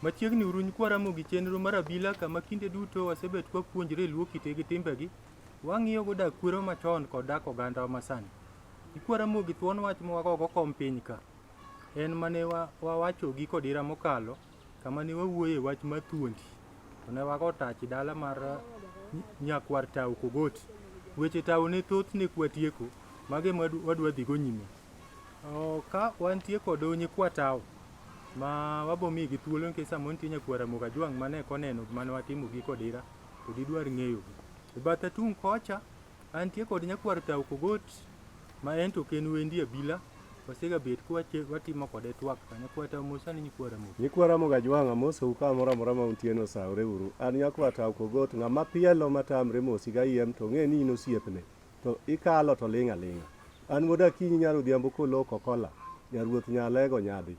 Machiegni uruny kwaramo gi chenro mar abila kama kinde duto wasebet kwa puonjre luo kite gi timbegi, wang'iyo go dak kwero machon kod dak oganda wa masani. Ikwaramo gi thuon wach mwagogo kom piny ka. En mane wawacho giko dira mokalo, kama ne wawuoye wach mar thuondi. To ne wago tach dala mar nyakwar tao Kogoti. Weche tao ne thoth ne kwatieko, mage wadwa dhigo nyime. Ka wantie kod nyikwa tao, ma wabomi gi thuolo nikech samo nitie nyakwara Moga Jwang' mane koneno mane watimo giko dira, to didwar ng'eyo. E batha tung' kocha, antie kod nyakwar tao Kogoti, ma en to ken wendi abila, wasega bet watimo kode twak ka nyakwar tao mosani nyikwara Moga. Nyikwara Moga Jwang' amosou kamoro ma untieno saure uru. An nyakwar tao Kogoti, ng'ama pielo matamre mosi ga yiem to ng'e ni in osiepne, to ikalo to ling' aling'a. An wuod Akinyi nyarudhiambo koloko kola, nyaruoth nyalego nyadhi.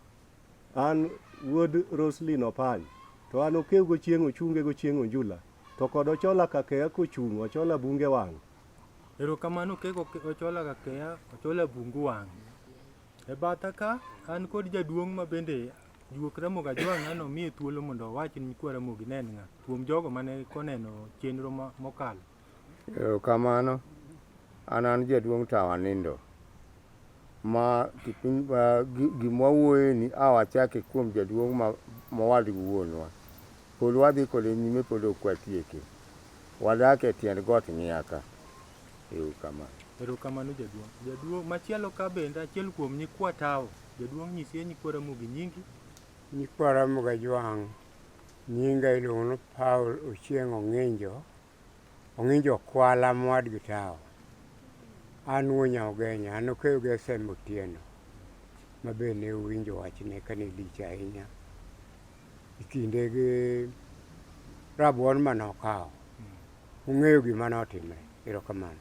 An wuod Roslyn Opany, to an okew go chieng' ochunge go chieng' onjula, to kod Ochola Kakea kochung' Ochola bunge wang'. Erokamano kego Ochola Kakea, Ochola bungu wang'. E batha ka, an kod jaduong' ma bende juokra Moga Jwang' ano miye thuolo mondo wach ni nyikwara Moga nen ng'a, kuom jogo mane koneno chenro mokalo. Erokamano, an jaduong' tao Anindo. Ma gimwa wuoye ni awachake kuom jaduong' mawad wuonwa. Pod wadhi kode nyime pod ok watieke. Wadak e tiend got Ng'iyaka. Erokamano jaduong'. Machielo ka bende achiel kuom nyikwa tao. Jaduong' nyisi nyikwara Moga nyingi. Nyikwara Moga Jwang' nyinga iluongo ni Paul Ochieng' Ong'injo Kwala mwad gi tao. An wuonya Ogenya, an okeyo gi SM Otieno, ma be ne uwinjo wachne ka ne lich ahinya. Ikinde gi rabuon manokawo, ung'eyo gima notimre. Erokamano.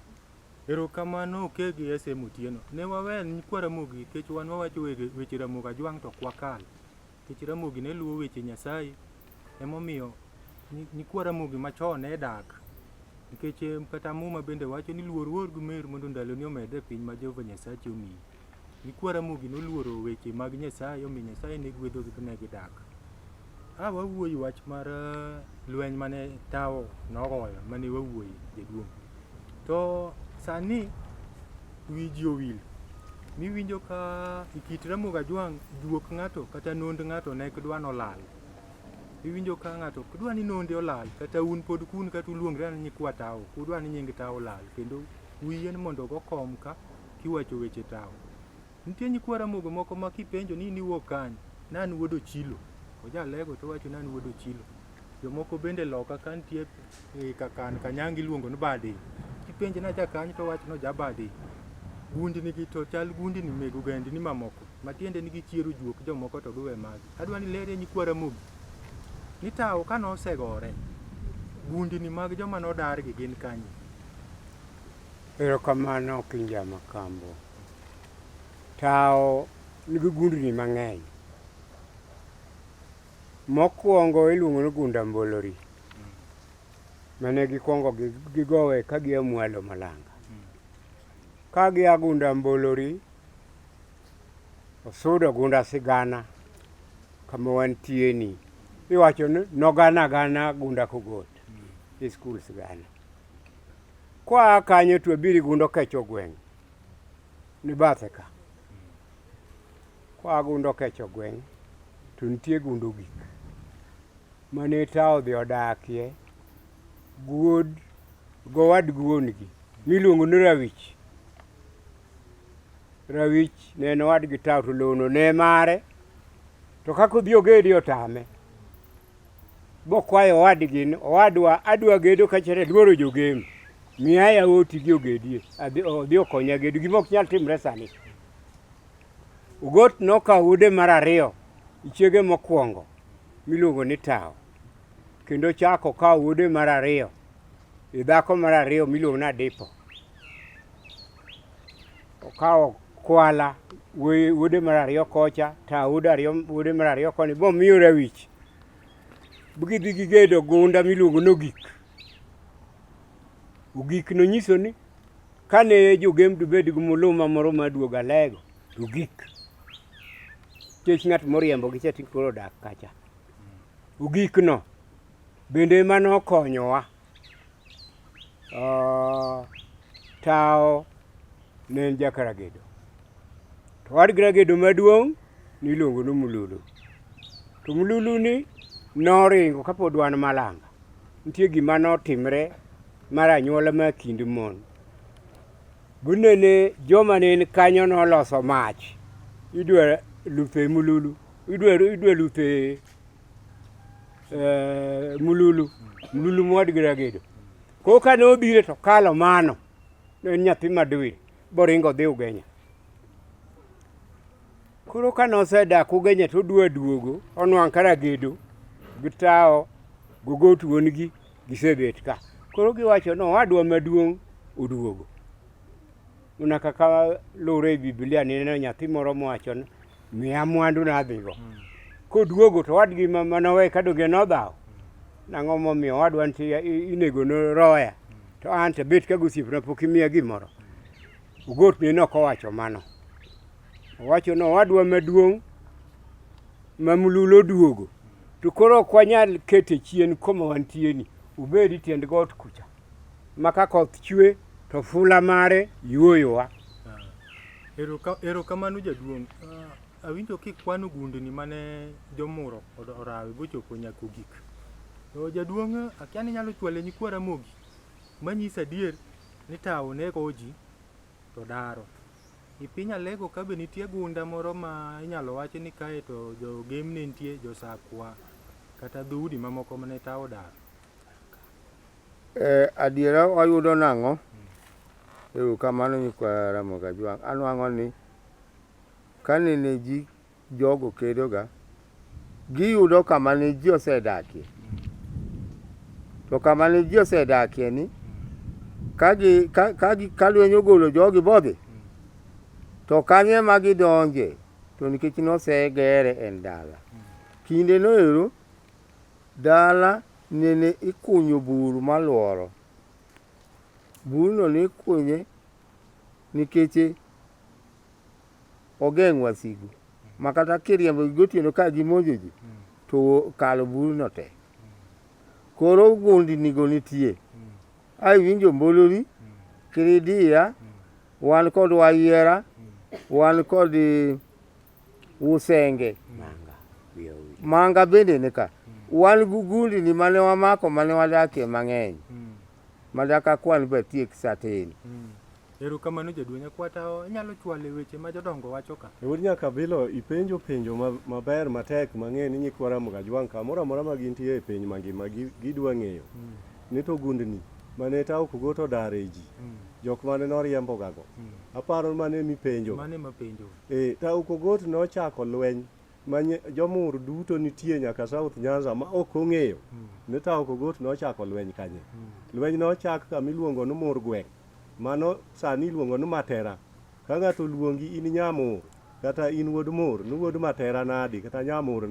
Erokamano oke gi SM Otieno. Ne wawer nyikwara Moga nikech wan wawacho weche Ramoga Jwang' to kwakal. Nikech Ramogi ne luwo weche Nyasaye, emomiyo nyikwara Moga machon ne dak. Nikech kata muma bende wacho ni luor gumer mondo ndaloni omedre piny ma Jehova Nyasaye omiyi. Nyikwara Moga noluoro weche mag Nyasaye, omiyo Nyasaye ne gwedhogi ne gidak. Wawuoyo wach mar lweny mane tao nogoyo, mane wawuoye jaduong'. To sani wi ji owil. Miwinjo ka ikit Ramoga Jwang' juok ng'ato kata nond ng'ato ne dwa nolal. Iwinjo ka ng'ato dwa ni nonde olal, kata un pod kun kata uluongre ni nyikwa tao, udwa ni nying tao olal, kendo uyien mondo go kom ka kiwacho weche tao. Nitie nyikwara Moga moko ma kipenjo ni niwuok kanye, nan wuod Ochilo. Ojalego to wacho nan wuod Ochilo. Jomoko bende loka ka nitie kakan Kanyangi iluongo ni Bade. Kipenjo na jakany to wacho no Jabade. Gundni gi to chal gundni meg ogendni mamoko. Matiende ni gichiero juok jomoko to giwe magi. Adwa ni lere nyikwara Moga ni tao ka nosegore, gundni mag joma nodargi gin kanye. Erokamano Kinja Makambo. Tao nigi gundni mang'eny. Mokwongo iluongo ni Gunda Mbolori. Mane gikwongo gigowe ka gia Mwalo Malanga. Ka gia Gunda Mbolori, osudo Gunda Sigana, kama wantie ni. Iwacho ni nogana Gunda Kogoti. I skul Sigana. Kwa kanyo to biri Gundo Kecho Gweng'. Ni bathe ka. Kwa Gundo Kecho Gweng', to nitie Gundo Gik. Mane tao dhi odakie, gowad guongi, miluongo ni Rawich. Rawich ne en owadgi tao to lono ne mare, to kako dhi ogedi otame. Bokwayo owadgi ni, owadwa adwa gedo kachere luoro jogem. Miya yawoti gi ogedie, odhi okonya gedo, gimok nyal timre sani. Ogot nokawo ude mar ariyo, ichiege mokwongo, miluongo ni Tao, kendo chako kawo wuode mar ariyo, dhako mar ariyo miluongo ni Adipo. Okawo Kwala wuode mar ariyo kocha, Tao wuode mar ariyo koni, bomiyo Rawich. Gidhi gigedo gunda miluongo ni Ogik. Ogik nonyiso ni kane jogemdu bed gi muluma moro maduogo Alego, Ogik. Kech ng'at moriembo gi chati koro dak kacha. Ogik no bende mano konyowa. Tao ne en jakaragedo. To wad gragedo maduong' niluongo ni Mululu. To Mululu ni noringo kapod wan Malanga. Nitie gima notimre mar anyuola ma kind mon. Gunene joma ne kanyo noloso mach. Idwa luthe Mululu. Idwa luthe Mululu. Mululu mwad gragedo. Koka nobire to kalo mano. Ne nyathi madwiri. Boringo dhi Ugenya. Koro ka nosedak Ugenya to dwa duogo, onwang' karagedo gi Tao gogot wuongi gisebet ka. Koro giwacho no wadwa maduong' oduogo. Una kaka lure e Biblia neno nyathi moro mowacho ni miya mwandu na adhigo. Koduogo to wadgi manowe kadonge nodhaw. Nang'o momiyo wadwa nitie inego no roya. To an to bet ka gosiepna pok imiya gimoro. Ogot ni nokowacho mano. Owacho no wadwa maduong' ma Mululu duogo. To koro ok wanyal kete chien koma wantie ni. Ubedi tiend got kucha. Maka koth chwe to fula mare yuoyowa. Erokamano jaduong'. Awinjo kikwano gundni mane jomuro orawe bochopo nyaka Ogik. To jaduong' akia ni nyalo chwale nyikwa Ramogi manyisa adier ni Tao ne koji to daro. I piny Alego ka be nitie gunda moro ma inyalo wachi ni kae to jogem ne nitie, josakwa kata dhoudi mamoko mane Tao daro. Adiera wayudo nang'o? Kamano nyikwa Ramogi Ajwang'. Anwang'o ni kanene ji jogo kedoga, giyudo kama ne ji osedakie. To kama ne ji osedakie ni, ka lweny ogolo jogi bodhi, to kanye ma gidonje, to nikech nosegere en dala. Kinde noero, dala nene ikunyo bur maluoro. Burno ne ikunye nikech ogeng' wasigu. Makata kiriembo gotieno ka gimonjo ji, to kalo burno te. Koro gundni go nitie. Ai winjo Mbolori, Kiridia, wan kod Wayiera, wan kod Usenge. Manga bende nika. Wan gundni mane wamako mane wadakie mang'eny. Madaka kwan batiek satin. Erokamano jaduong' Akwa Tao inyalo chwale weche ma jodongo wacho ka. Wuod nyaka bilo ipenjo penjo maber matek mang'e ni nyikwa Ramogi Ajwang' kamoro amora ma gintie e piny mangima gidwa ng'eyo ni to gundni mane Tao Kogot dare ji jok mane noriembo gago. Aparo mane mipenjo. Mane mapenjo. Tao Kogot nochako lweny jomur duto nitie nyaka South Nyanza ma ok ong'eyo ni Tao Kogot nochako lweny kanye. Lweny nochak kama iluongo ni Mur Gweng'. Mano sani iluongo ni Matera. Ka ng'ato luongi in Nyamur kata in wuod Mur, ni wuod Matera nadi kata Nyamur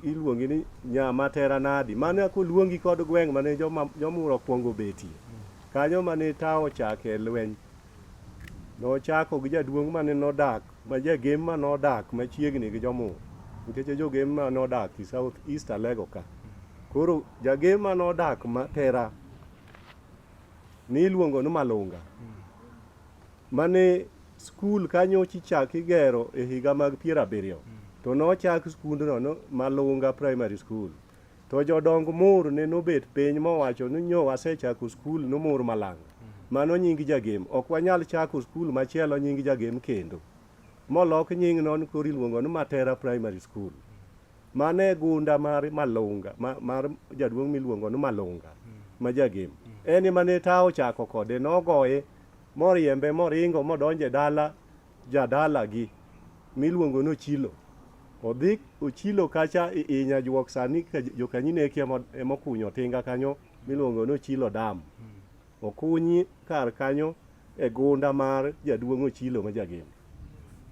iluongi ni Nyamatera nadi. Mano koluongi kod gweng' mane jomur okwongo betie. Kanyo mane Tao chake lweny. Nochako gi jaduong' mane nodak, ma jagem ma nodak machiegni gi jomur. Nikech jogem ma nodak i South East Alego ka. Koro jagem ma nodak Matera ni iluongo ni Malunga. Mane skul kanyo chichak igero e higa mag 70. To nochak skundno no Malunga Primary School. To jodong Mur ne nobet piny mowacho ni nyo wasechako skul no Mur Malanga. Mano nying jagem. Ok wanyal chako skul machielo nying jagem kendo. Molok nying non koro iluongo ni Matera Primary School. Mane gunda mar Malunga, mar jaduong' miluongo ni Malunga, ma jagem. Eni mane Tao chako kode, nogoye, moriembe, moringo, modonje dala, jadala gi, miluongo no Chilo. odhi ochilo kacha inya juok sani ka jokanyine kia emokunyo tinga kanyo miluongo no chilo dam. Okunyi kar kanyo e gunda mar jaduong' Ochilo ma jagem.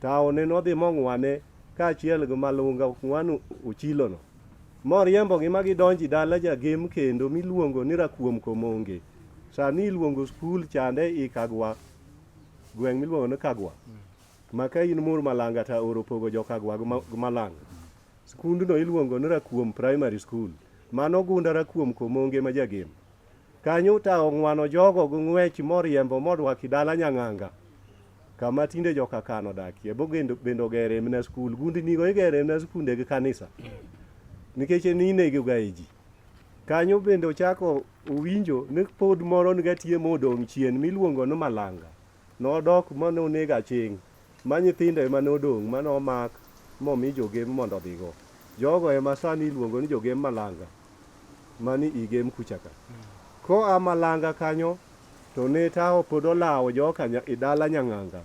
Taone nodhi mong'wane kaachiel gi malunga ng'wano Ochilo no. Moriembogi ma gidonji dala jagem kendo miluongo ni Rakuom Komonge. Sani iluongo skul chande i Kagwa, gweng' miluongo ni Kagwa. Ma ka in mur Malanga ta oro pogo jo Kagwa gi Malanga. Skundno iluongo ni Rakuom Primary School. Mano gunda Rakuom Komonge ma jagem. Kanyo ta ong'wano jogo gi ng'wech moriembo modwaki dala Nyang'anga. Kama tinde joka kano dakie. Bendo gere mna skul. Gundnigo igere mna skunde gi kanisa. Nikech ninego ga ji. Kanyo bende ochako uwinjo ni pod moro nigatie modong' chien miluongo ni Malanga. Nodok manonega ching'. Ma nyithinde manodong' manomak momi jogem mondo dhigo. Jogo ema sani iluongo ni jogem Malanga. Mani igem kuchaka. Ko a Malanga kanyo to ne tao pod olawo joka idala Nyang'anga.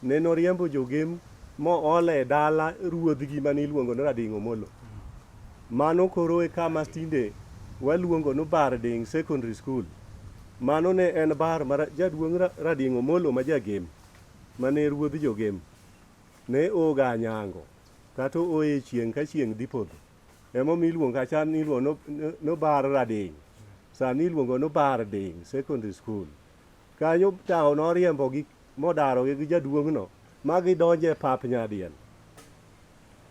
Ne noriembo jogem mo ole dala ruodhgi mani iluongo ni Rading'o Molo. Mano koro e kama tinde waluongo ni Barding Secondary School. Mano ne en bar mar jaduong' Rading'o Molo ma jagem. Mane ruodh jogem. Ne oga nyango. Kata oe chieng' ka chieng' dhi podho. Emo miluongo kacha niluongo no bar Rading'. Sani iluongo no Barding Secondary School. Kanyo tao noriembogi modarogi gi jaduong'no ma gidonje pap nyadiel.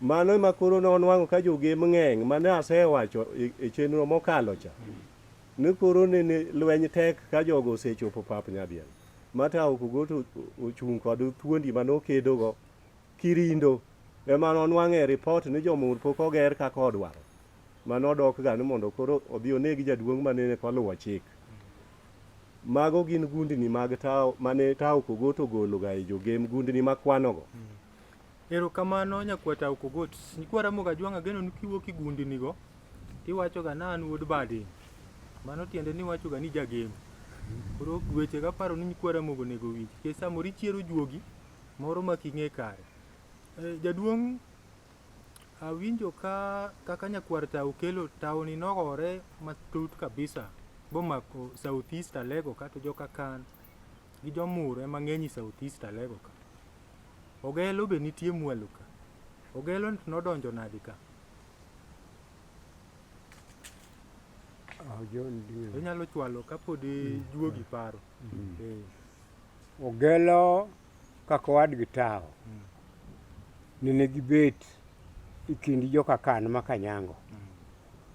Mano ema koro nonwang'o ka jogem ng'eny mane asewacho e chenro mokalo cha. Ni koro ne lweny tek ka jogo osechopo pap nyadiel. Matao kogoto ochung' kod thuondi manokedogo Kirindo. Ema nonwang'e report ni jomur pok oger kaka odwaro. Manodok ga ni mondo koro odhi onegi jaduong' manene koluwo chik. Mago gin gundni mag tao mane tao kogoto golo ga e jogem gundni makwanogo. Erokamano nyakwata Kogot. Nyikwa Ramogi Ajwang' ageno ni kiwuok i gundnigo tiwacho ga nan wuod Barding. Mano tiende ni wacho ga ni jagem. Koro weche ga paro ni nyikwa Ramogi onego winj. Ke samoro ichiero juogi moro ma king'e kare. Jaduong' awinjo kaka nyakwar tao kelo tao ni nogore matut kabisa bomako South East Alego kata joka kan gi jomur ema ng'eny i South East Alego ka. Ogelo be nitie mwalo ka. Ogelo nodonjo nadi ka. Inyalo chwalo kapod juogi paro. Ogelo kaka wadgi tao. Nene gibet i kind joka kan ma Kanyango.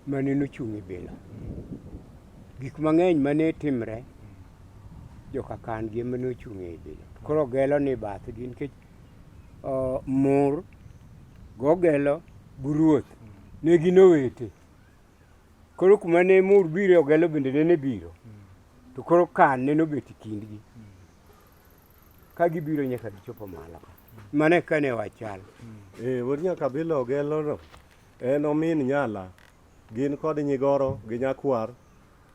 Mane nochung' e Bilo. Gik mang'eny mane timre joka kan gi ema nochung' e Bilo. Koro ogelo ni bathgi nikech mur gogelo buruoth ne gin owete. Koro kuma ne mur biro ogelo bende ne biro. To koro kan ne nobet e kindgi. Ka gibiro nyaka gichopo malo. Mane kane wachal. Wuod nyaka Bilo ogelo no. En omin nyala. Gin kod nyigoro gi nyakwar.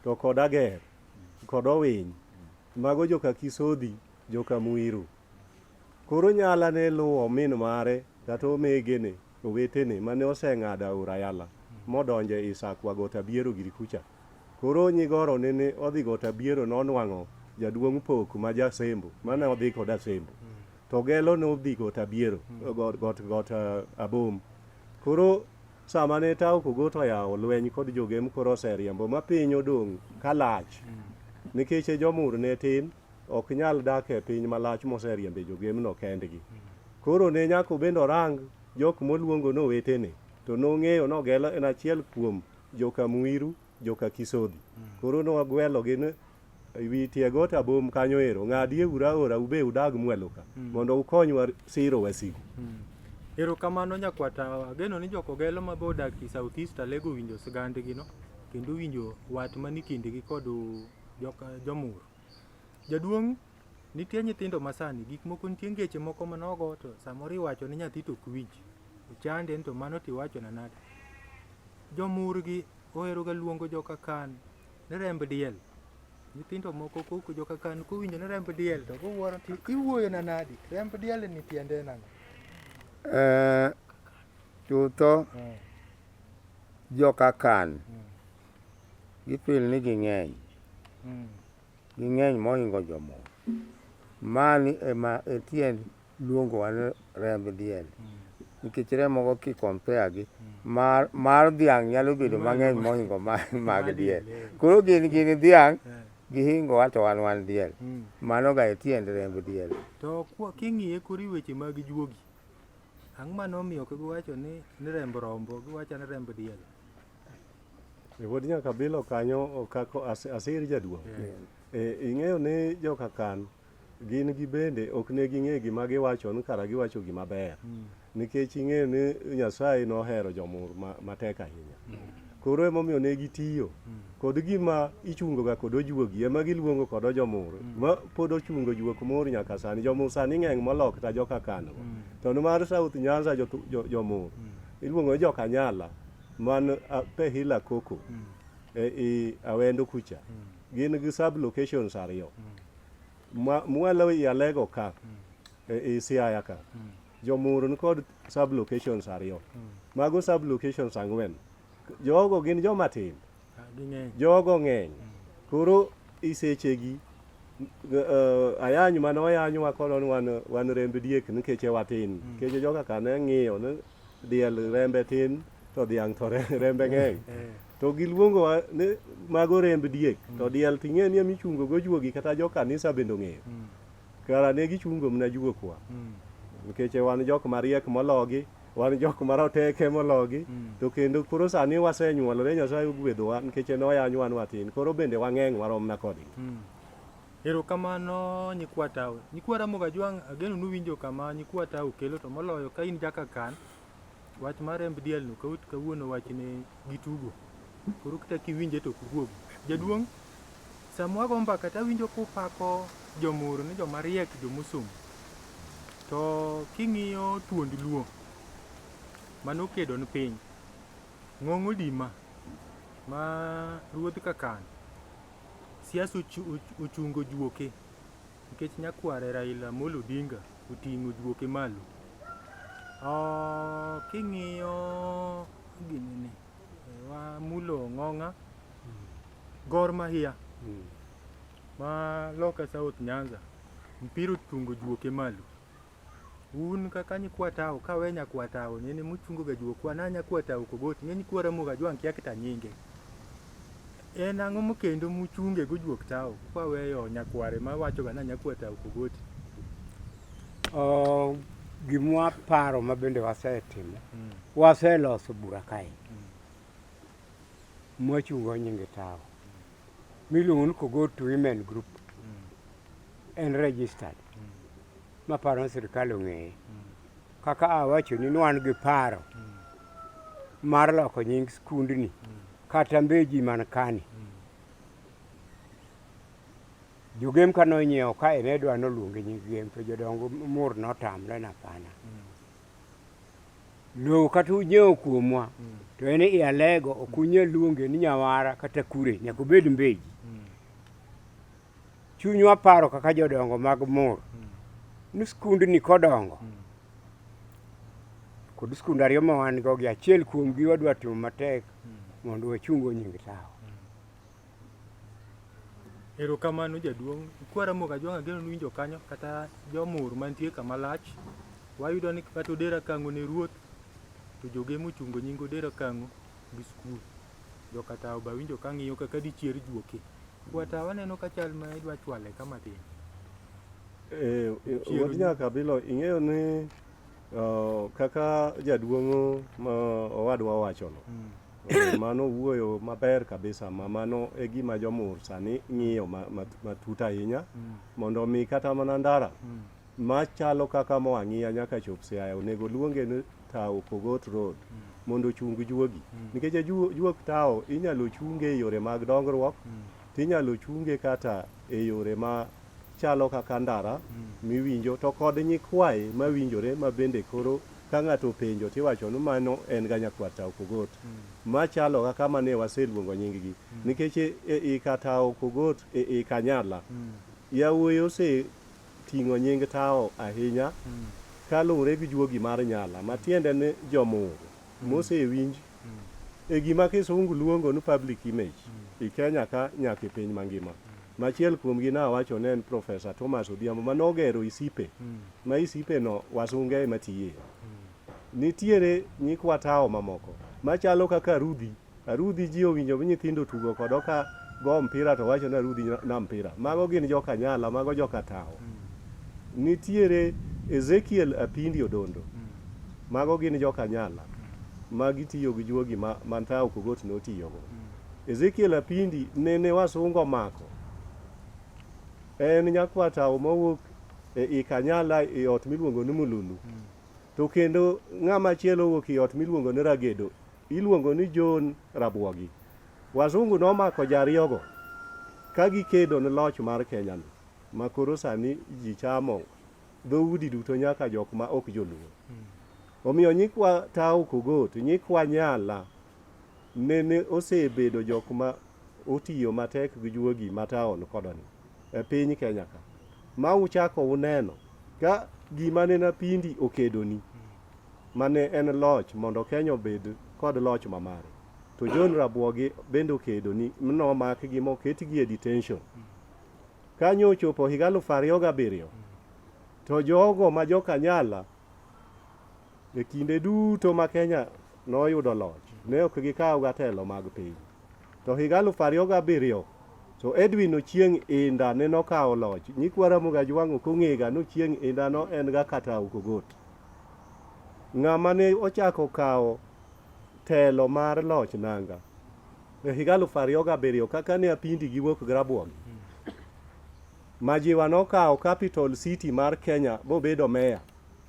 To kod Ager. Kod Owiny. Mago joka Kisodhi. Joka Muiru. Koro nyala ne luwo min mare. Kata omegene. Owetene mane oseng'ado aora Yala. Modonje i Sakwa Gota Biero giri kucha. Koro nyigoro nene odhi Gota Biero nonwang'o jaduong' Pok ma jasembo. Mane odhi kod Asembo. To Ogelo nodhi Gota Biero. Gota Abom. Koro sama ne tao kogoto yawo lweny kod jogem koro oseriembo ma piny odong' kalach. Nikech jomur ne tin. Ok nyal dak e piny malach moseriembe jogem no kendgi. Koro ne nyako bendo rang jok moluongo no wetene. To nong'eyo no Ogelo en achiel kuom joka Muiru, joka Kisodhi. Koro nogwelo gin wi tie Gota Abom kanyo ero. Ng'adie ura ora ube udag mwelo ka. Mondo ukonywa siro wasigu. Erokamano nyakwata ageno ni jok Ogelo ma bodak i South East Alego winjo sigandgi no. Kendo winjo wat mani kindgi kod jomur. Jaduong' nitie nyithindo masani gik moko nitie ngeche moko manogo to samoro iwacho ni nyathi to ok winj. Chande to mano tiwacho na nade. Jomurgi ohero ga luongo joka kan ni remb diel. Nyithindo moko koko joka kan kowinjo ni remb diel to gowuoro ti iwuoyo na nadi. Remb diel ni tiende nang'o? chutho joka kan Mm. gipil ni ging'eny mohingo jomoko. Mani ema tiend luongowa ni remb diel. Nikech remogo kikompea gi mar dhiang' nyalo bedo mang'eny mohingo mag diel. Koro gin dhiang' gihingowa to wan diel. Mano ga e tiend remb diel. To king'iye kori weche mag juogi, ang'o manomiyo giwacho ni remb rombo giwacho ni remb diel? Wuod nyaka bilo kanyo kako asir jaduong'. Ing'eyo ni joka kan gin gi bende ok ne ging'e gima giwacho ni kara giwacho gima ber. Nikech ing'eyo ni Nyasaye nohero jomur matek ahinya. Koro emomiyo ne gitiyo kod gima ichungoga kod ojuogi ema giluongo kod jomur ma pod ochungo juok mur nyaka sani. Jomur sani ng'eny molok ta joka kan. To mar South Nyanza jomur iluongo ni joka Nyala man Pehila Koko e Awendo kucha. Gin gi sub locations ariyo. Mwalo i Alego ka e Siaya ka. Jomur ni kod sub locations ariyo. Mago sub locations ang'wen. Jogo gin joma tin. Jogo ng'eny. Koro isechegi ayany mano ayanywa kono wan remb diek nikech watin. Nikech joka kane ng'iyo ni diel rembe tin to dhiang' to rembe ng'eny. To giluongo ni mago remb diek. To diel ting'e ni emichungo go juogi kata jo kanisa bende ong'eyo. Kara ne gichungo mna juokwa. Nikech wan jok mariek mologi, wan jok maroteke mologi, to kendo koro sani wasenyuolore Nyasaye ogwedhowa nikech noyanywa watin. Koro bende wang'eny waromna kodgi. Erokamano nyikwa Tao. Nyikwa Ramogi Ajwang' ageno nuwinjo kama nyikwa Tao kelo to moloyo ka in jaka kan wach mar remb diel no kawuono wach ne gitugo. Koro kata kiwinje to kuguogo. Jaduong', samwa go mbaka tawinjo kupako jomur ni joma riek jomosomo. To king'iyo thuond luo manokedo ni piny, ng'ong'o dima ma ruodh Kakan siasa ochungo juoke nikech nyakware Raila Amolo Odinga oting'o juoke malo. King'iyo ginene wamulo ng'ong'a Gor Mahia ma loka South Nyanza mpira otungo juoke malo. Un kaka nyikwa Tao kawe nyakwa Tao nene muchungo ga juokwa na nyakwa Tao Kogoti ng'e nyikwa Ramogi Ajwang' kia kita nyinge. En ang'o mokendo muchunge go juok Tao kwaweyo nyakware ma wacho ga na nyakwa Tao Kogoti? Gimwa paro ma bende wasetimo. Waseloso bura kae. Mwachungo nyinge Tao. Miluongo ni Kogoti Women Group. En registered. Ma paro ni sirkal ong'eye. Kaka awacho ni wan gi paro mar loko nying skundni kata mbeji man kani. Jogem kanonyiewo kae ne dwa noluonge nying gem to jodongo mur notamre na pana. Lowo kata unyiewo kuomwa to en i Alego ok unyal luonge ni Nyawara kata Kure nyaka obed mbeji. Chunywa paro kaka jodongo mag mur ni skundni kodongo kod skund ariyo ma wan go gi achiel kuomgi wadwa timo matek mondo wachungo nying Tao. Erokamano jaduong'. Nyikwa Ramogi Ajwang' ageno nuwinjo kanyo kata jomur mantie kama lach. Wayudo ni kata Odera Kang'o ne ruoth to jogem ochungo nying Odera Kang'o gi skul. Joka Tao ba winjo ka ng'iyo kaka dichier juoke. Kwa Tao aneno ka chal ma idwa chwale kama tin. Wuod nyaka bilo ing'eyo ni kaka jaduong' ma owadwa wachono. Mano wuoyo maber kabisa mano e gima jomur sani ng'iyo matut ahinya mondo mi kata mana ndara machalo kaka Moang'ia nyaka chop Siaya onego luonge ni Tao Kogoti Road mondo ochung juogi. Nikech juok Tao inyalo chunge e yore mag dongruok, tinyalo chunge kata e yore ma chalo kaka ndara miwinjo to kod nyikwaye mawinjore ma bende koro ka ng'ato penjo tiwacho ni mano en ga nyakwa Tao Kogoti machalo kaka mane waseluongo nying-gi. Nikech e Tao Kogoti e Kanyala yawuoyi oseting'o nying Tao ahinya kaluwore gi juogi mar Nyala matiende ni jomur mosewinj e gima kisungu luongo ni public image i Kenya ka nyaka e piny mangima. Machiel kuomgi nawacho ne en Profesa Thomas Odhiambo manogero isipe ma isipe no wasunge matiye. Nitiere nyikwa tao mamoko machalo kaka Arudhi ji owinjo mi nyithindo tugo kodo ka go mpira to wacho na Arudhi na mpira. Mago gin joka nyala, mago joka tao. Nitiere Ezekiel Apindi Odondo. Mago gin joka nyala magitiyo gi juogi man tao Kogot notiyogo. Ezekiel Apindi nene wasungo mako. En nyakwa tao mowuok e Kanyala e ot miluongo ni Mululu. To kendo ng'ama chielo wuok e ot miluongo ni Ragedo, iluongo ni John Rabuogi. Wazungu nomako jariyogo ka gikedo ni loch mar Kenya no, ma koro sani ji chamo dhoudi duto nyaka jok ma ok joluo. Omiyo nyikwa tao Kogot, nyikwa nyala nene osebedo jok ma otiyo matek gi juogi mataon kodoni e piny Kenya ka. Ma uchako uneno ka gima ne Apindi okedoni mane en loch mondo Kenya obed kod loch mamare. To John Rabuogi bende okedoni mno makgi moketgi e detention. Kanyo ochopo higa 2007 to jogo ma joka nyala e kinde duto ma Kenya noyudo loch ne ok gikawo gatelo mag piny. To higa 2007 to Edwin Ochieng Inda ne nokawo loch. Nyikwa Ramogi Ajwang' ok ong'ega no Ochieng Inda no en ga kata Kogot. Ng'ama ne ochako kawo telo mar loch nanga e higa 2007 kaka ne Apindi giwuok gi Rabuogi. Majiwa nokawo capital city mar Kenya bobedo meya.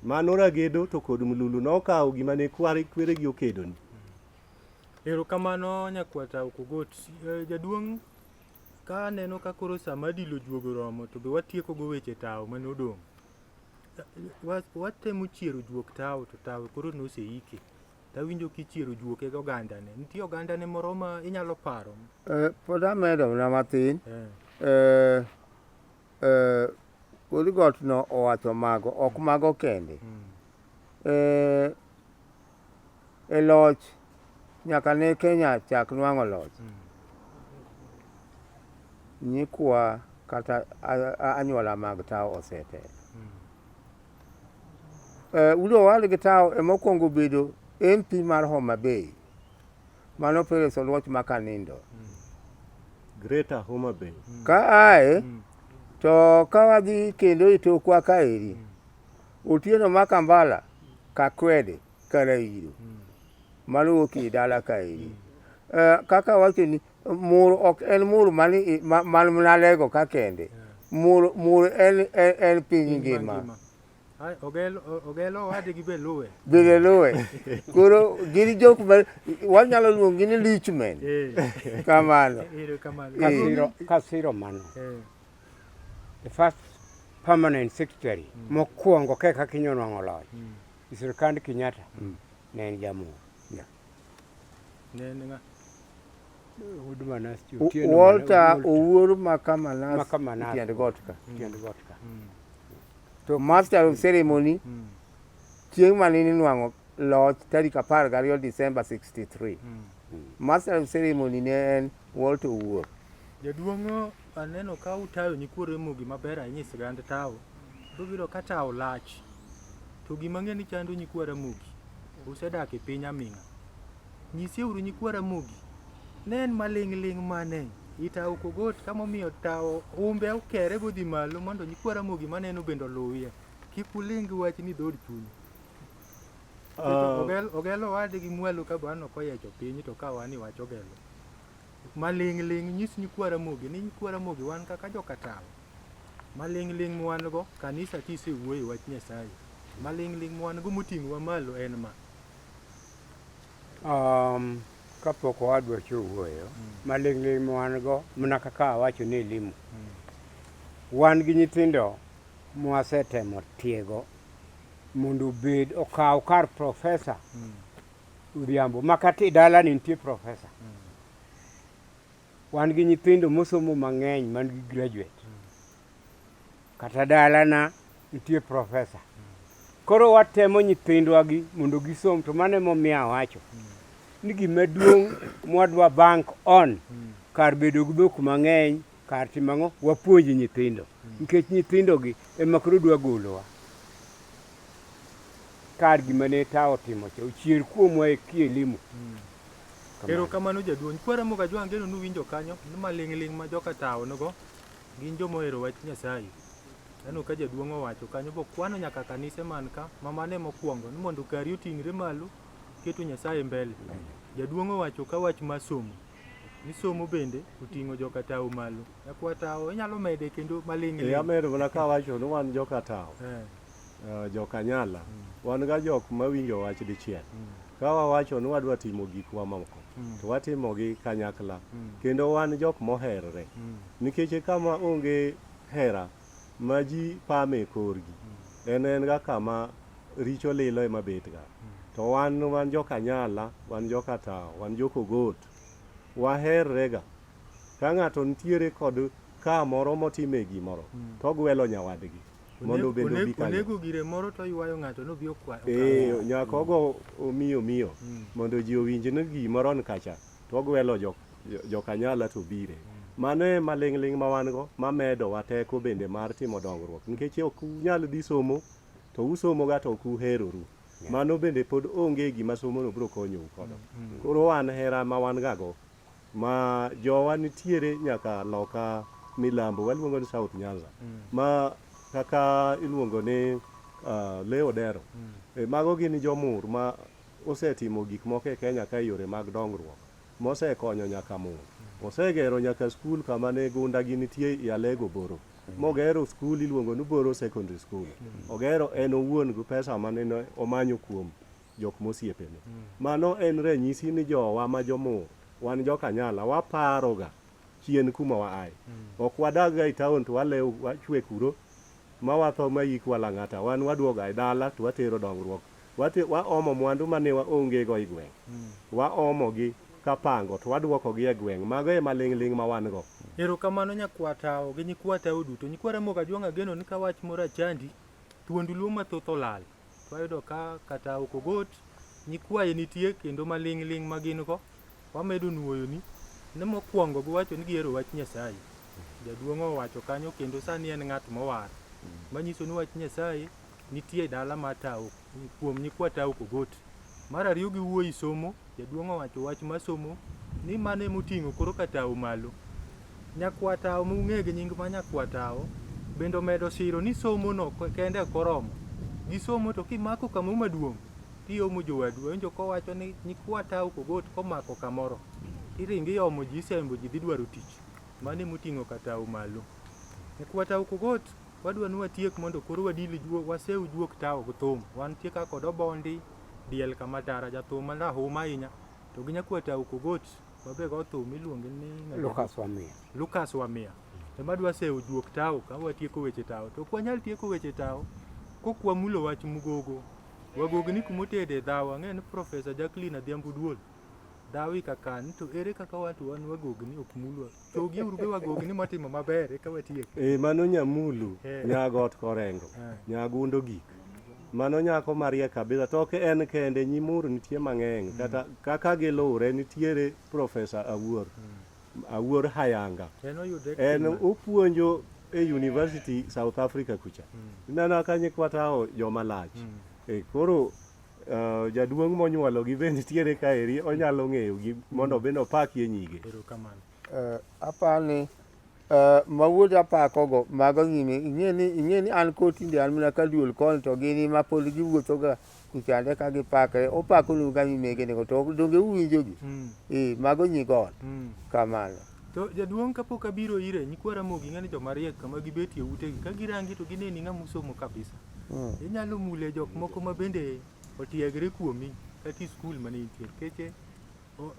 Mano Ragedo to kod Mululu nokawo gima ne kwere gi okedoni. Erokamano nyakwa tao Kogot. Jaduong' ka neno ka koro sama dilo juogo romo to be watieko go weche tao manodong'. Watemo chiero juok tao to tao koro noseike. Tawinjo kichiero juoke go ogandane. Nitie ogandane moro ma inyalo paro? Pod amedo na mathin. Oligot no owacho mago, ok mago kende. E loch nyaka ne Kenya chak nwang'o loch. Nyikwa kata anyuola mag tao osetelo. Udo wal gi tao emokwongo bedo MP mar Homa Bay. Mano Felix Oluoch Makanindo. Greater Homa Bay. Ka ae to ka wadhi kendo e tokwa kaeri. Otieno Makambala Kakwede Karairo. Mano wuok e dala kaeri. Kaka wacho ni mur ok en mur man mnalego ka kende. Mur en piny ngima. Ogelo wadgi be luwe. Bende luwe. Koro gini jok ma wanyalo luongi ni Lichman. Kamano. Kasiro mano. The first permanent secretary mokwongo keka kinyo nwang'o loch. Sirkand Kenyatta ne en Jamoo. Walter Owuor Makamanas Tiend Got ka. To Master of Ceremony chieng' manini nwang'o loch tarik 12 December 63. Master of Ceremony ne en Walter Owuor. Jaduong' aneno ka utayo nyikwa Ramogi maber ahinya e sigand tao. Tobiro ka tao lach. To gima ng'eni chando nyikwa Ramogi usedak e piny aming'a. Nyisieuru nyikwa Ramogi ne en maling' mane itao Kogot kamomiyo tao umbe okere godhi malo mondo nyikwa Ramogi maneno bendo luwie. Kik uling wach ni dhod chuny. Ogelo wadgi mwelo ka bano koyecho piny to ka wani wach ogelo. Maling' nyis nyikwa Ramogi ni nyikwa Ramogi wan kaka joka tao. Maling' mwan go kanisa kisewuoyo wach Nyasaye. Maling' mwan go moting'wa malo en ma. Kapok wadwa wuoyo, maling' mwan go mna kaka awacho ni limo. Wan gi nyithindo mwasetemo tiego mondo obed okaw kar profesa Odhiambo makati dala ni nitie profesa. Wan gi nyithindo mosomo mang'eny man gi graduate. Kata dala na nitie profesa. Koro watemo nyithindwa gi mondo gisom, to mano emomiyo awacho ni gima duong' mwadwa bank on kar bedo gi dhok mang'eny, kar timo ang'o, wapuonj nyithindo. Nikech nyithindogi ema koro dwa golowa kar gima ne tawo timo cha, ochier kuomwa e kielimu. Erokamano jaduong'. Kwaramogo Ajwang' geno nuwinjo kanyo ni maling'ling' ma joka tawo nogo gin jomohero wach Nyasaye. Aneno ka jaduong' owacho kanyo bokwano nyaka kanise man ka ma mane mokwongo ni mondo kari oting're malo, keto Nyasaye mbele. Jaduong' owacho ka wach mar somo, ni somo bende oting'o joka tawo malo. Nyakwa tawo inyalo mede kendo maling'ling'. Amedo mana kawacho ni wan joka tawo, joka nyala, wan ga jok mawinjo wach dichiel. Ka wawacho ni wadwa timo gikwa moko, to watimogi kanyakla, kendo wan jok moherore. Nikech kama onge hera ma ji pame korgi, en ga kama richo lilo ema betga. To wan joka nyala, wan joka tawo, wan jokogot, waherrega. Ka ng'ato nitiere kod ka moro motime gimoro, to ogwelo nyawadgi mondo bende obi kanyo. Onego gire moro to ywayo ng'ato no bi okwayo. Nyaka ogo miyo mondo ji owinj ni gimoro ni kacha, to ogwelo joka nyala to bire. Mano e maling'ling' ma wan go mamedo wa teko bende mar timo dongruok. Nikech ok unyal dhi somo, to usomo ga to ok uheroru. Mano bende pod onge gima somono biro konyou kodo. Koro wan hera ma wan gago, ma jowa nitiere nyaka loka milambo, waluongo ni South Nyanza, ma kaka iluongo ni Leo Dero. Mago gin jomur ma osetimo gik moko e Kenya ka yore mag dongruok, mosekonyo nyaka mur. Osegero nyaka skul kama ne gunda gi nitie i Alego Boro. Mogero skul iluongo ni Boro Secondary School. Ogero en owuon gi pesa mane omanyo kuom jok mosiepene. Mano en ranyisi ni jowa ma jomur, wan joka nyala, waparoga chien kuma waaye. Ok wadag ga i taon to walew wachwe kuro, ma watho mayikwa Lang'ata. Wan waduoga e dala to watero dongruok. Waomo mwandu mane waonge go i gweng'. Waomo gi kapango to waduoko gi e gweng'. Mago e maling'ling' ma wan go. Erokamano nyakwa tawo gi nyikwa tawo duto. Nyikwa Ramogi Ajwang' ageno ni ka wach moro achandi, thuond luo mathoth olal. Twayudo ka katawo Kogot nyikwaye nitie kendo maling'ling' ma gin go. Wamedo nuoyo ni mokwongo giwacho ni gihero wach Nyasaye. Jaduong' owacho kanyo kendo sani en ng'at mowar. Manyiso ni wach Nyasaye nitie dala mar tawo kuom nyikwa tawo Kogot. Mar ariyo giwuoyi somo, jaduong' owacho wach mar somo ni mane moting'o koro ka tawo malo. Nyakwa tawo mung'e gi nying ma nyakwa tawo bende omedo siro ni somo no kende ok oromo. Gisomo to kimako kamoro maduong' tiomo jowadu. Winjo kowacho ni nyikwa tawo Kogot komako kamoro, iringi omo ji isembo ji dhi dwaro tich. Mane moting'o ka tawo malo. Nyakwa tawo Kogot wadwa ni watiek mondo koro wadil wasew juok tawo gi thum. Wan tieka kod Obondi, diel kama tara jathum malahuma ahinya. To gi nyakwa tawo Kogot wabe go thum iluonge ni Lucas Wamia. Ema dwa sew juok tawo ka watieko weche tawo. To ok wanyal tieko weche tawo kokwamulo wach Mugogo. Wagogni kumotede dhawo, ang'e ni Profesa Jacqueline Adhiambo Duol. Dhawi kakan to ere kaka watu wan wagogni ok mulwa. Chogi urube wagogni matimo maber eka watiek. Mano Nyamulu, Nyagot Korengo, Nyagundo gik. Mano nyako mariek kabisa, to ok en kende, nyimur nitie mang'eny. Kata kaka gilure nitiere Profesa Awuor Hayanga. En opuonjo e University South Africa kucha. Nana ka nyikwa tawo joma lach. Koro jaduong' monyuolo gi bende nitiere kaeri, onyalo ng'eyo gi mondo bende opakie nyige. Apani mawuod apakogo mago nyime, ing'e ni an kotinde an mana ka duol koni to gini ma pod giwuothoga kuchande ka gipakre, opakonu ga nyimege to donge uwinjogi? Mago nyigon. Kamano. To jaduong' kapok abiro ire, nyikwa Ramogi ing'e ni joma riek kama gibetie utegi ka girangi to gineni ng'ama osomo kabisa. Inyalo mule jok moko ma bende otiegre kuomi kati skul mane intie. Keche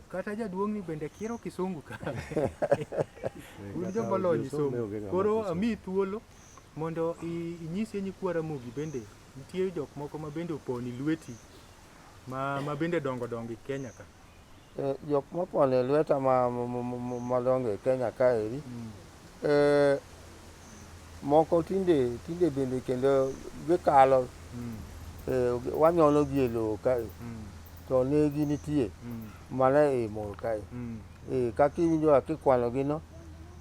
kata jaduong' ni bende kiero kisungu ka. Un joma lony somo. Koro ami thuolo mondo inyise nyikwa Ramogi bende nitie jok moko ma bende oponi lweti ma bende dongo e Kenya ka. Jok mopone lweta madongo e Kenya kaeri, moko tinde bende kendo gikalo wanyono gi lo kae to negi nitie mana e mor kae kaka iwinjo kikwano gi no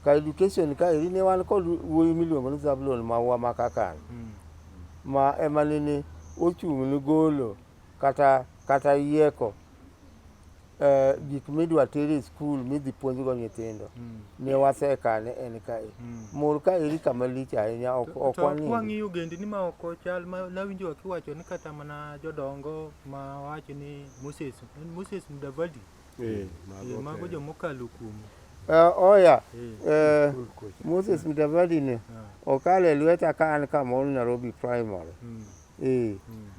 ka education ka iri ne wan kod wuoyi miluongo ni Zablon Maua ma kakan ma ema nene ochung' ni golo kata yieko gik midwa tere e skul midhi puonj go nyithindo ne wasekane en kae mor ka iri kama lich ahinya ok wang'iyo gendni ma oko chal ma nawinjo kiwacho ni kata mana jodongo ma wacho ni Moses Mudavadi mago jomokalo kuom oya Moses Mudavadi ne okalo e lweta ka an kamoro Nairobi Primary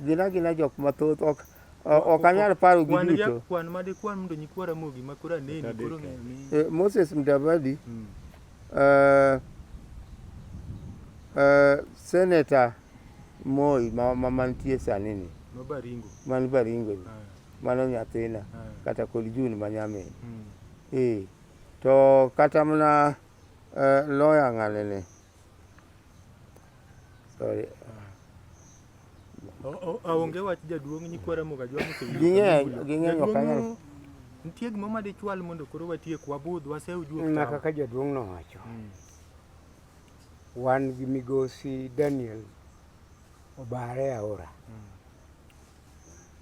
gina jok mathoth ok anyal paro gi duto kwan madikwan mondo nyikwara mogi makoro aneni koro ng'eni Moses Mudavadi Senator Moi mantie sani ni man Baringo mano nyathina kata kod June manyamin to kata mana lawyer ng'anene sorry aonge wach jaduong' nyikwara moga ging'eny okanyal nitie gimo madichwal mondo koro watiek wabudh waseujuok na kaka jaduong' nowacho wan gi migosi Daniel obare aora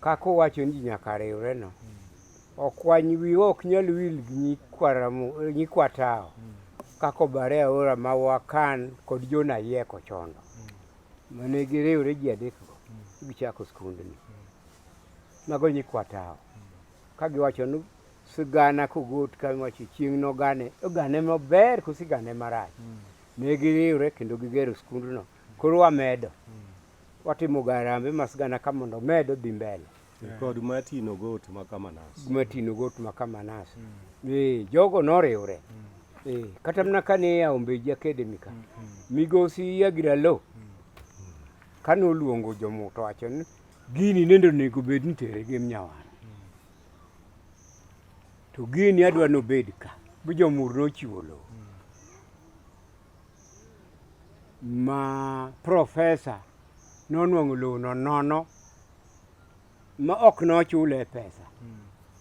kako wacho ni nyaka riwre no okwany wi ok nyal wil gi nyikwa tao kako bare aora ma wakan kod jona yeko chondo mane giriwre ji adek go gichako skundni mago nyikwa tao ka giwacho ni sigana kogot ka wacho chieng' no ogane maber kosigane marach ne giriwre kendo gigero skundno koro wamedo watimo garambe masigana ka mondo medo dhi mbele kod Matino Got Makamanas jogo noriwre kata mana kane yaombeji academy ka migosi Yagiralo kanoluongo jomuto wacho ni gini nendo onego bed ni tere gi Mnyawara to gini adwa nobed ka bi jomur nochiwo lowo ma profesa nonwang'o lowo nono ma ok nochule pesa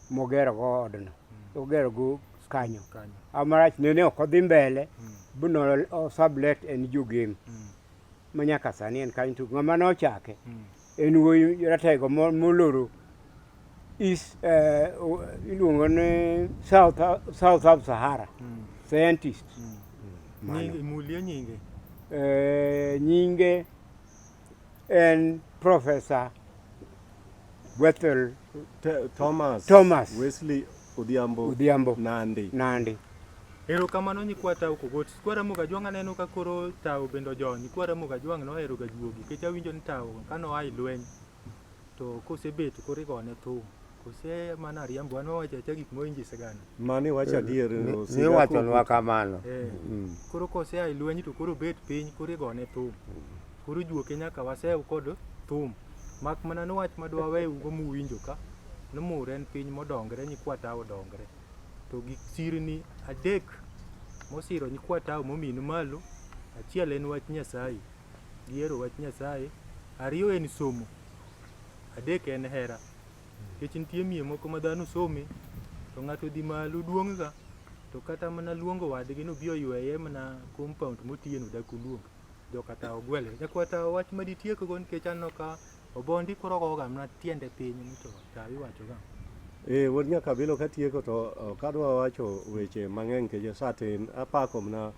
mogero go odno ogero go kanyo amarach nene ok odhi mbele buno sublet en jogem manyaka sani en kanyo to ng'ama nochake en wuoyi ratego moloro iluongo ni South of Sahara scientist nyinge en Professor Wethel Thomas Wesley Odhiambo Nandi. Erokamano nyikwa tao kogot kwara muga jwang' aneno ka koro tao bendo jony kwara muga jwang' nohero ga juogi kech awinjo ni tao kano ai lweny to kosebet koro igone thum kose mana riambo an wawacho acha gik moinji sigana mani wacho adier ni wachonwa kamano koro kose ai lweny to koro bet piny koro igone thum koro juoke nyaka wasew kod thum mak mana no wach madwa wew go muwinjo ka nomur en piny modongre nyikwa tao dongre to gik sirni adek mosiro nyikwa tao momino malo achiel en wach Nyasaye giero wach Nyasaye ariyo en somo adek en hera kech nitie miye moko ma dhano some to ng'ato dhi malo duong' ga to kata mana luongo wadgi no bi oyweye mana compound motieno dak oluong joka tao gwele nyakwa tao wach maditieko go nikech anno ka obondi koro goga mana tiende piny to tao iwacho ga wuod nyaka bilo katieko to kadwa wacho weche mang'eny keje satin apako mna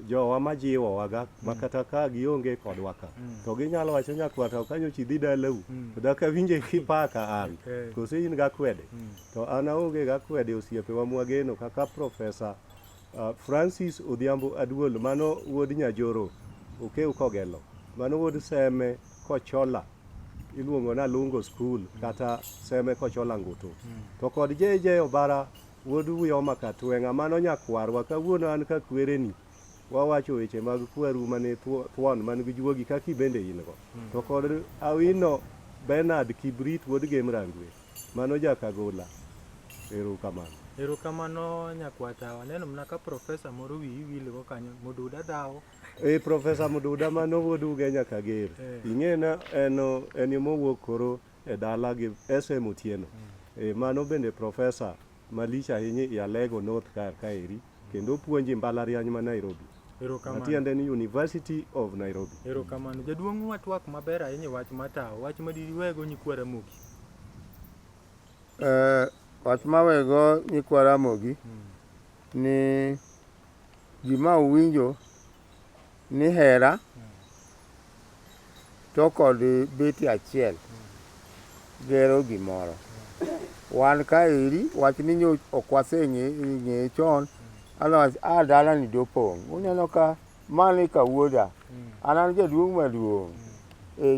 jowa majiwo waga makata ka gionge kodwa ka to ginyalo wacho nyakwa to kanyochi dhi dalau to daka winje kipaka an kose in ga kwede to an aonge ga kwede osiepe wa mwageno kaka Profesa Francis Odhiambo Aduol mano wuod Nyajoro okeu kogelo mano wuod Seme Kochola iluongo na Lungo School kata Seme Kochola Ngutu to kod JJ Obara wuod Uyoma Katwenga mano nyakwarwa kawuono an ka kwereni wawacho weche mag kweru mane thuon man gi juogi kaki bende in go to kod Awino Bernard Kibrit wuod Gemrangwe mano jakagola erokamano Erokamano nyakwata, waneno mana ka profesa moro wiyi wilgo kanyo, Mududa Dawo. Profesa Mududa manowuoduge nyaka ger. Ing'ena en mowuok koro e dala gi SM Otieno. Mano bende profesa malich ahinya i Alego North kaeri, kendo puonji mbalariany ma Nairobi. Matiende ni University of Nairobi. Erokamano. Jaduong' watwak maber ahinya wach matao, wach madiwego nyikwa Ramogi. Wach mawego nyikwa Ramogi ni gima uwinjo ni hera to kod beti achiel gero gimoro. Wan kaeri wach ni ok waseng'e chon, dala ni dopong'. Uneno ka mani kawuoda, an jaduong' maduong'.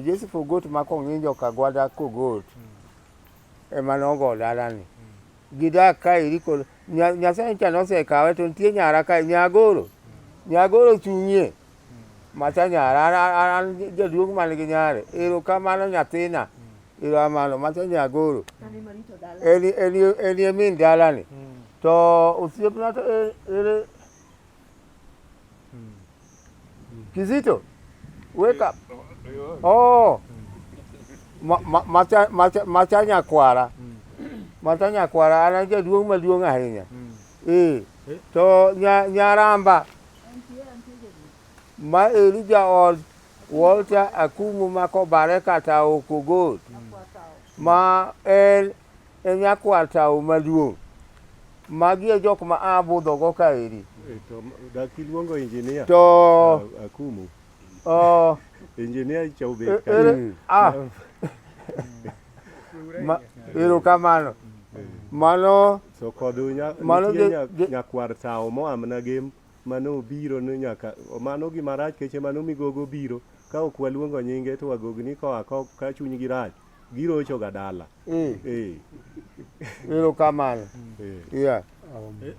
Joseph Ogot ma kong'injo ka gwada Kogot ema nogo dalani. Gidak kaeri kod Nyasaye cha nosekawe to nitie nyara ka Nyagoro chunye macha nyara, an jaduong' man gi nyare. Erokamano nyathina, erokamano macha Nyagoro. En min dalani. To osiepna to ere Kizito, wake up. Oh, macha nyakwara. Macha nyakwara, an jaduong' maduong' ahinya. To Nyaramba ma eri jaod Walter Akumu ma kobare kata Kogot, ma en nyakwar tao maduong'. Magi e jok ma abudhogo kaeri. To dak iluongo injinia To Akumu. Injinia Chaube. Erokamano. Mano So kodu nyakwar tao moa mana gem mano biro ni nyaka mano gima rach keche mano migogo biro ka ok waluongo nyinge to wagogni ka chunygi rach girocho ga dala. Erokamano. Yeah.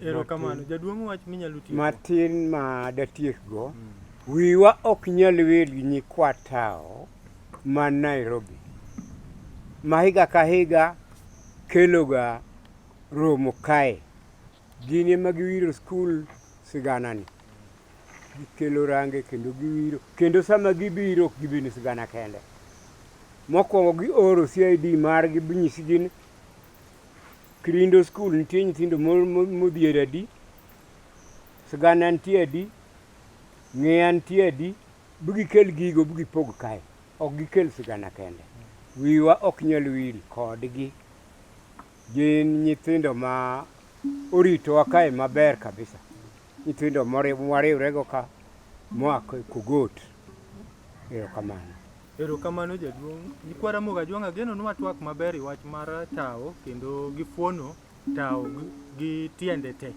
Erokamano. Jaduong' wach minyalo tiyo Matin ma datiekgo, wiwa ok nyal wil gi nyikwa tao ma Nairobi. Ma higa ka higa keloga romo kae. Gini ema giwiro skul siganani. Gikelo range kendo giwiro. Kendo sama gibiro ok gibini sigana kende. Mokwongo gi oro CID margi binyisi gin Krindo skul nitie nyithindo modhier adi, sigana nitie adi, ng'eya nitie adi, bigikel gigo bigipog kae. Ok gikel sigana kende. Wiwa ok nyal wil kodgi. Gin nyithindo ma oritowa kae maber kabisa. Nyithindo mwariwrego ka moa Kogot. Erokamano. Erokamano jaduong'. Nyikwa Ramogi Ajwang' ageno ni watwak maber i wach mar tao kendo gifuono tao gi tiende te.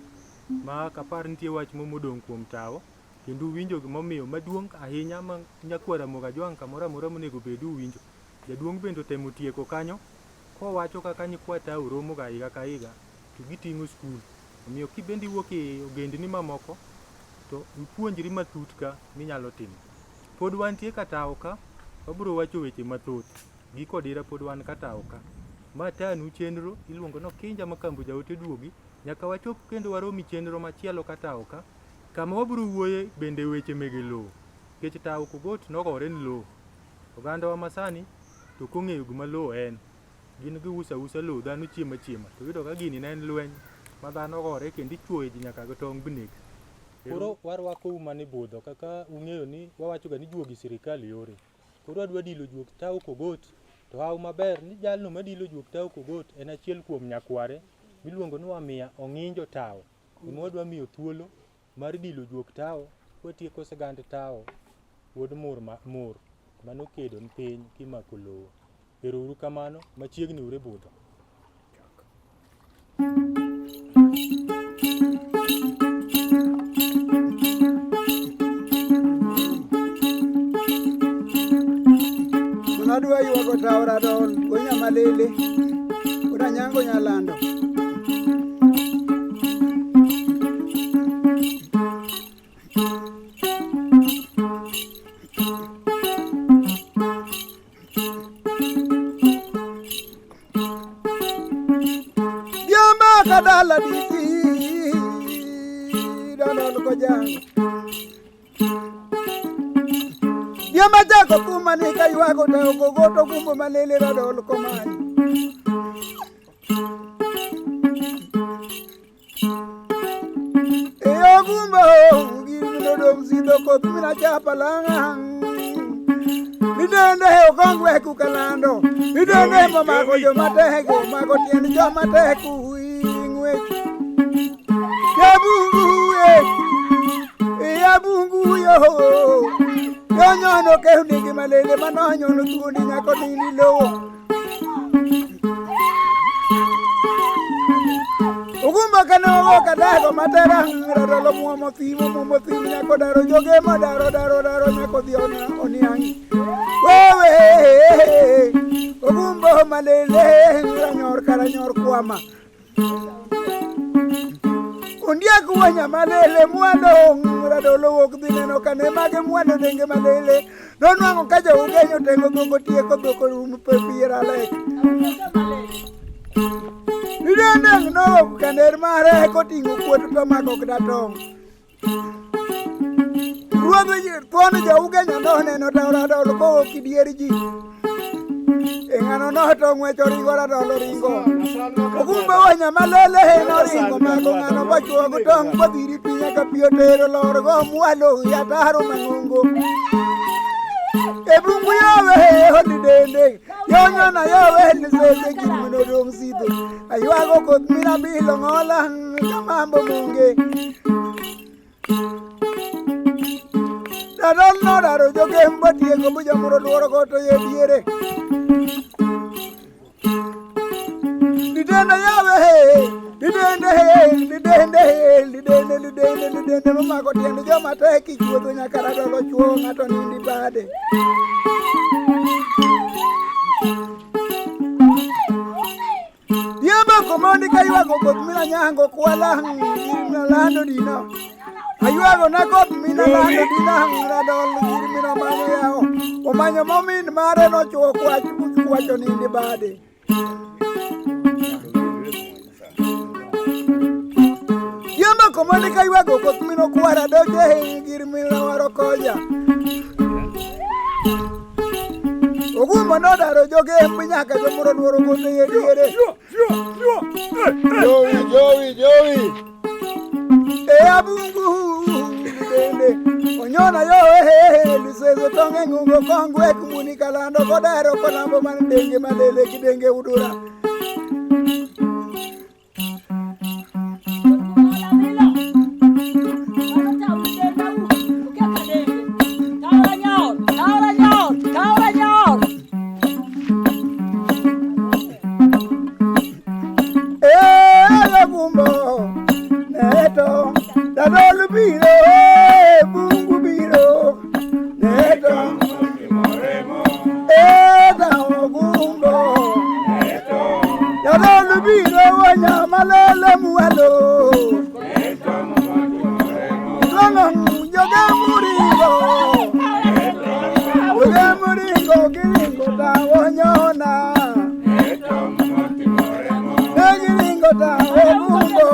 Ma kapar nitie wach momodong' kuom tao kendo winjo gimomiyo maduong' ahinya ma Nyakwa Ramogi Ajwang' kamoro amora monego bed uwinjo. Jaduong' bende otemo tieko kanyo kowacho kaka nyikwa tao romo ga higa ka higa to giting'o skul. Omiyo kibendi wuok e ogendni mamoko to ipuonjri matut ka minyalo timo. Pod wantie ka tao ka, wabiro wacho weche mathoth. Gikodira pod wan ka tao ka. Ma tanu chenro iluongo no Kinja ma Kambo jaote duogi. Nyaka wachop kendo waromi chenro machielo ka tao ka. Kama wabiro wuoye bende weche mege lowo. Kech tao Kogot nogore ni lowo. Oganda wa masani to kong'eyo gima lowo en. Gin giusa lowo, dhano chiema. To yudo ka gini ne en lweny ma dhano gore kendo ichwoyo ji nyaka gi tong' bineg. Koro warwako uma ni budho kaka ung'eyo ni wawacho ga ni juogi sirikal yore. Koro adwa dilo juok tao Kogot to haw maber ni jalno madilo juok tao Kogot en achiel kuom nyakware miluongo ni Wamia Ong'injo Tao. Ema wadwa miyo thuolo mar dilo juok tao watieko sigand tao wuod mur manokedo ni piny kimako lowo. Erouru kamano, machiegni ure budho. Adwa yuago tao radol, onya malele, oda nyango nyalando. Diamba! kadala diti danol ko jang dia maja ko kumani kaywa ko te ko goto kumbo malele radol ko mani e ogumbo girino dom sido ko mina chapalanga Midende he okongwe kukalando Midende he mamako jo mateko Mako tieni jo mateko ingwe Yabungu Yabungu yo Yonyono ke hunigi malele Manonyono tundi nyako nini lo Ugumba kano kadako matera Radalo muamo thimo nyako daro joge ma daro nyako diona oniangi Wewe Ugumba malele Ranyor kuama Undia kuwanya malele Mwado Radolo wokdine no kane mage mwado denge malele Nono ango kaja ugenyo tengo gongo tieko doko rumupepira leke Nidendeng no kaner mare kotingo kuoto tomako kdatong Ruodho tuono jaugenya noneno tauradolo kowo kidieri ji Engano noto ngwecho ringo radolo ringo Okumbe wanya malele no ringo mako ngano bachuo gutong badhiri pinya kapiotero lorgo mwalo yataro mangungo Ebungu yawe holidende Yonyona yawe nisese kimino dong sido Aywago kot mina bilo ngola Kamambo munge Dadol no daro joge mbati Ego buja muro duwaro koto ye diere Lidende yawe Lidende Mama ko tiende joma teki Chuodho nyakara dolo chuo Ngato nindi bade Yaba komondi kaywago kot mina nyango Kuala Mina lando dino Aywago na kot mina lando dino Radol mina manyo yao Omanyo momin mare no chuo Kuacho nindi bade Yama komani kaywago kot mino kuara doje girmina waro koja Ogumba no daro joge mbinyaka jomuro duoro kote yediere Joey Abungu Lidende Onyona yo Liseze tonge ngungo kongwe kumuni kalando Kodaro kolambo mandenge malele kidenge udura Dadolu biro, bungu biro, neto moremo, ogumbo, neto. Dadolu biro, wanya malele mualo, neto moremo. Lono joga murigo, joga murigo giringo ta wanyona, neto moremo. Giringo ta ogumbo.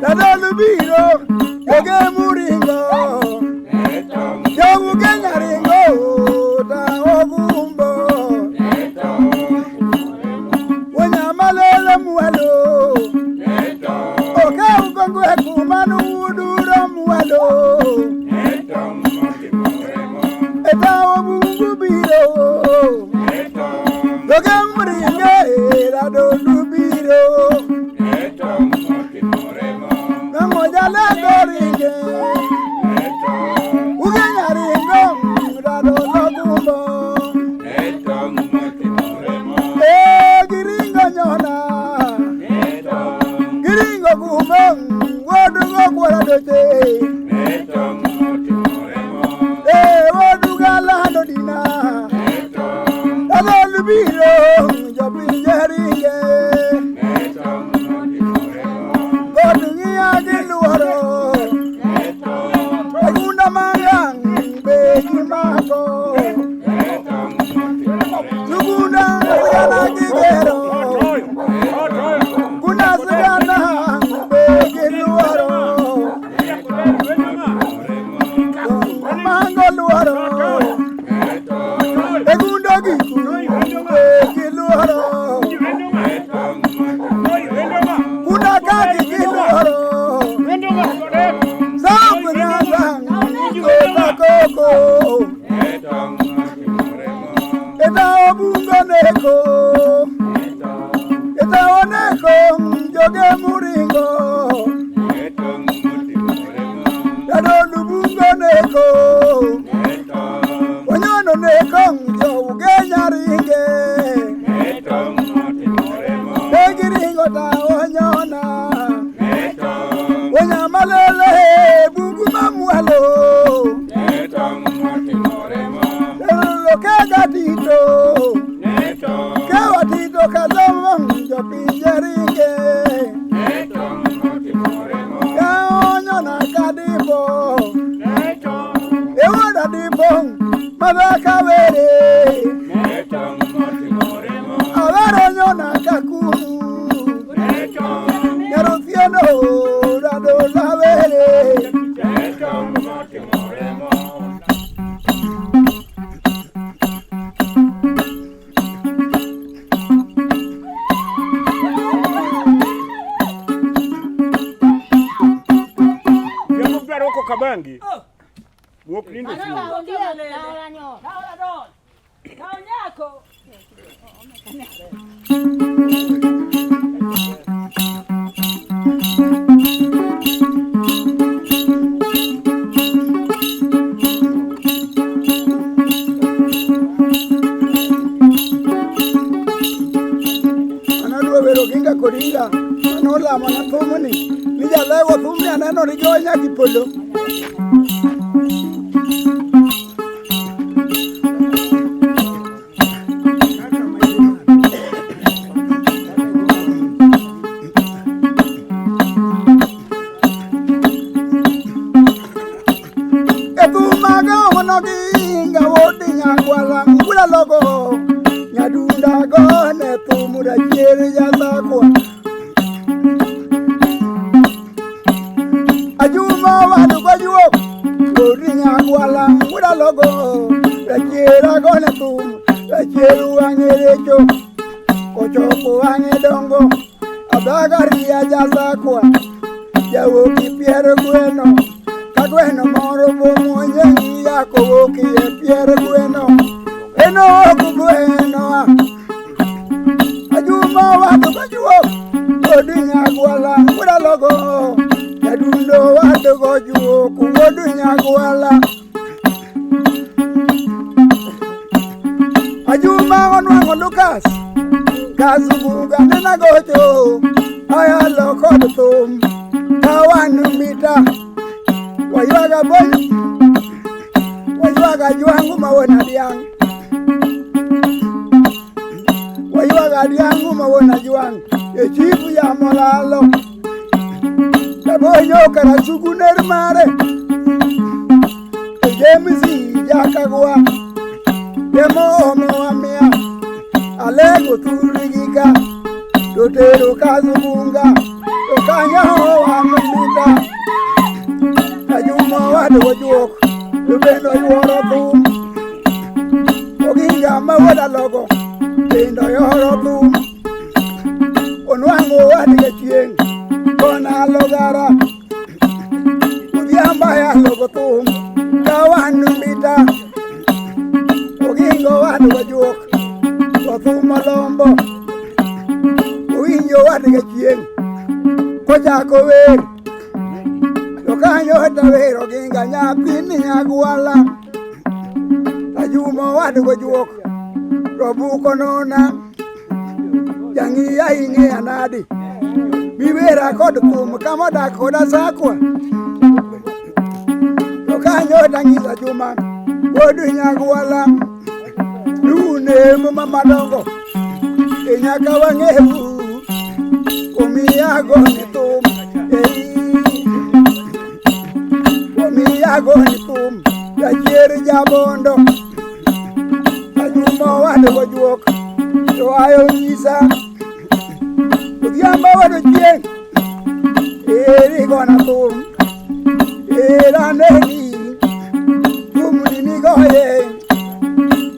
Dadolu biro, yoge muringo, yogu genya ringo, ta ogumbo, wanya malele mualo, oke ugongwe kumanu uduro mualo, eta ogungu biro, yoge muringo, dadolu biro, Mojale doringe Ugenya ringo Rado logumbo Giringo nyona joge muringo Dadolu bungo neko Wanyono neko joge nyaringe Begiringo ta wanyona Wanyamalele bungu mamualo Kega tito Kewa tito kazama mjo pinjeringe Kaonyo na kadipo Ewa dipo Mabaka were Awero nyo na kakunu Nyarufieno Rado la were Kabangi. Wok lindo si. Anadua vero ginga koringa. Anola mana thumuni. Nija lewa thumni anano rijonya kipolo. Logo nyadunda gone tumura jere ya sakwa ajuma wadu gwajuo gorinya gwala mura logo jere gone tum jere angerecho ochopo angedongo abagari ya sakwa yawo kipiere gweno kagweno moro bomonye yako woki piere gweno Eno kubueno Ajuma wadu kajuo Kodunya gwala Mura logo Yadundo wadu kajuo Kuwodunya gwala Ajuma wanwango Lucas Kazubuga nena gojo Aya loko dutum Kawanu mita Waywaga boy Waywaga juangu mawona diang Waywaga yangu mawona juang Echifu ya molalo Kabonyo karasuku nermare Ejemisi jakagwa Demo omo amia Alego turigika Dotero kazubunga Dokanya hoa mambita Kajuma wadu wajuok Lubendo yuoro tum Oginga mawada logo Bendo yoro tum Onwango wadiga chieng Kona logara Udiamba ya logo tum Kawanu mita Ogingo wadu wajuok Othum malombo Uinyo wadiga chieng Kojako wer Yokanyo hatawer oginga nyapini nyagwala Tajuma wadu wajuok Robuko nona Jangi ya inge anadi Bibera kodu tum Kamoda koda sakwa Yokanyo tangiza juma Wodu nyagwala Lune mama dongo Inyaka wangehu Umiyago nitum Umiyago nitum Yajiri jabondo Ajuma wadu wajuok Yo ayo nisa Udiamba wadu chieng Eri gona tum Era neni Tumuni nigoye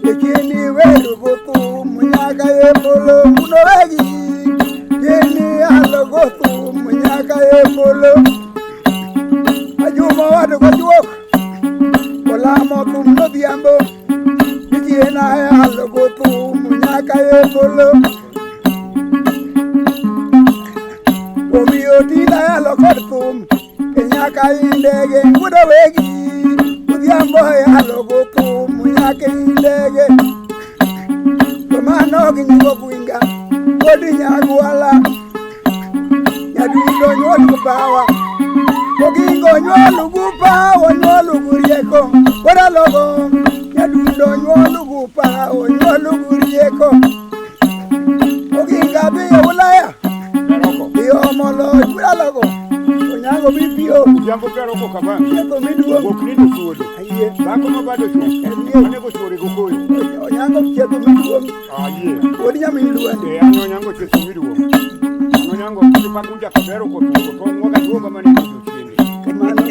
Yekini welu kutum Nyaka yepolo Munowegi Yeni alo kutum Nyaka yepolo Ajuma wadu wajuok Olamo tum no diambo Yena alo kutum Nyaka yepolo tila ya lo kortum nyaka indege kuda wegi kudhiambo ya lo gotum nyaka indege tomano gingo kuinga kodi nyagwala nyadundo nyol kupawa kogingo nyol kupawa nyol kurieko kora logo nyadundo nyol kupawa nyol kurieko koginga bi ulaya bio molo kura logo onyango bibio Jambo pero ko kabanga. yeto miduo Bokrindo suodo. aye Bako mabado chu. Ane ko suore ko koyo. onyango yeto miduo Aye. odi nyamiduo Ano nyango che sumiruo. Ano nyango kitu pakunja kabero ko to ngoga duoga mani ko chini. kamano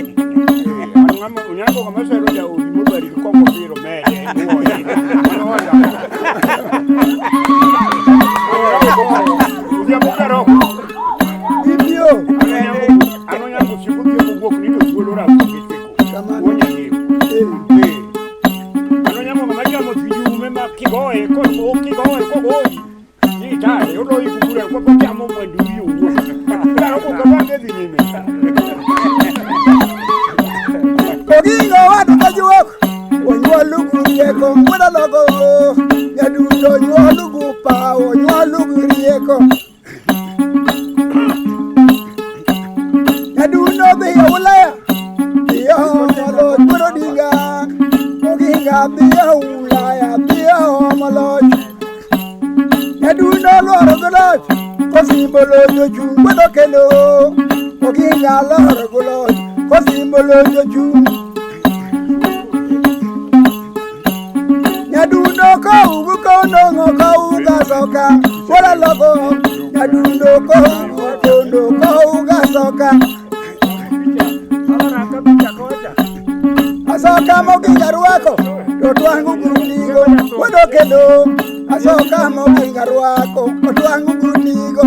Ano ngamo nyango kama sero ya ulimu bari ko ko piro mede. Ano wala. Jambo pero bibio ano nyango chibuki ko bokrindo suodo ra ko kiteko. kamano Wonya ni. Ano nyango kama jamo tujume makigoe ko kigoe ko boy. Ni tare yo lo ikugura ko ko jamo mwendu yo. Claro ko kabanga dinime. kogingo wadu kajuok onywalu kurieko kuda logo nyadundo nywalu kupawa onywalu kurieko nyadundo biyo ulaya biyo molo kudo dinga koginga biyo ulaya biyo molo nyadundo loro guloj kosimbolo jochung kudo kelo koginga loro guloj kosimbolo jochung nyadundo ko ugu ko ndongo ko uga soka wala logo nyadundo ko ugu tondo ko uga soka asoka moginga ruako to twangu gunigo wodo kendo asoka moginga ruako to twangu gunigo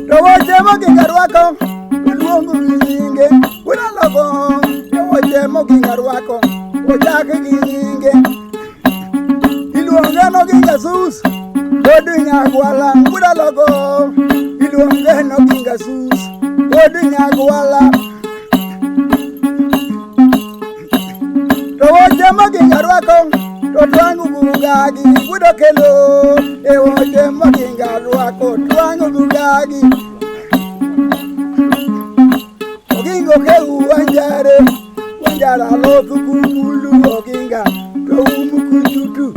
to woche moginga ruako luongo nyinge wala logo to woche moginga ruako ochake gi nyinge iluonge no gi Jesus odi nyagwala wala logo iluonge no gi Jesus odi nyagwala to woche moginga ruako to twangu gugagi wudo kelo e woche moginga ruako twangu gugagi ogingo ke wanjare wanjara lo kukulu oginga to umukujutu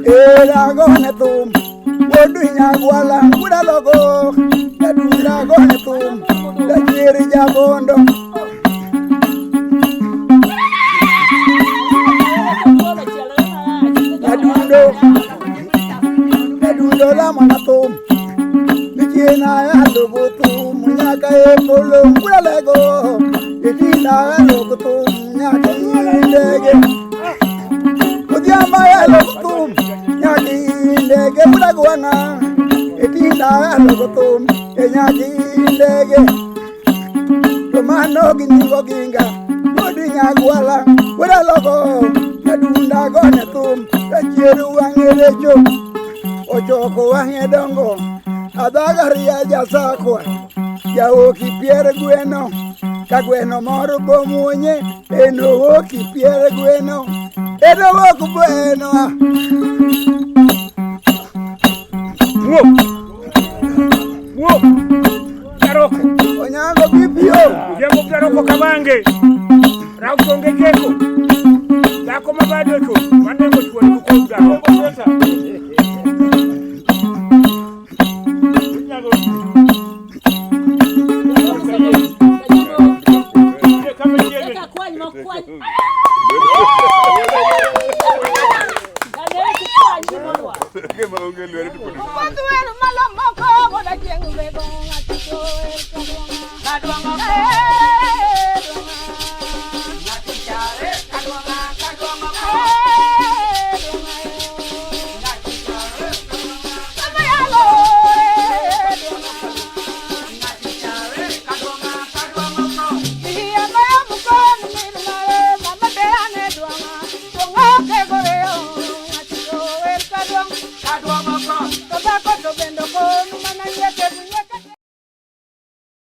era gone tum wodu nyagwala kuda logo yadula gone tum da jiri jabondo yadundo la mana tum Nikina ya lobutu munyaka epolo kula lego Nikina ya lobutu munyaka indege Kudiama ya lobutu nyaka indege kula guana Nikina ya lobutu nyaka indege Tomano giningo ginga Kodi nyagwala kula logo Yadunda gone tum Kachiru wangerecho Ochoko wangedongo Adagaria jasakwa Yaoki piere gweno Ka gweno moro bomunye Eno woki piere gweno Eno woku bueno Wo. Karoko. Onyango bibio Jambo karoko kabange. Rau songe keko. Dako mabado ko. Mande ko chuo ko karoko. Mama koni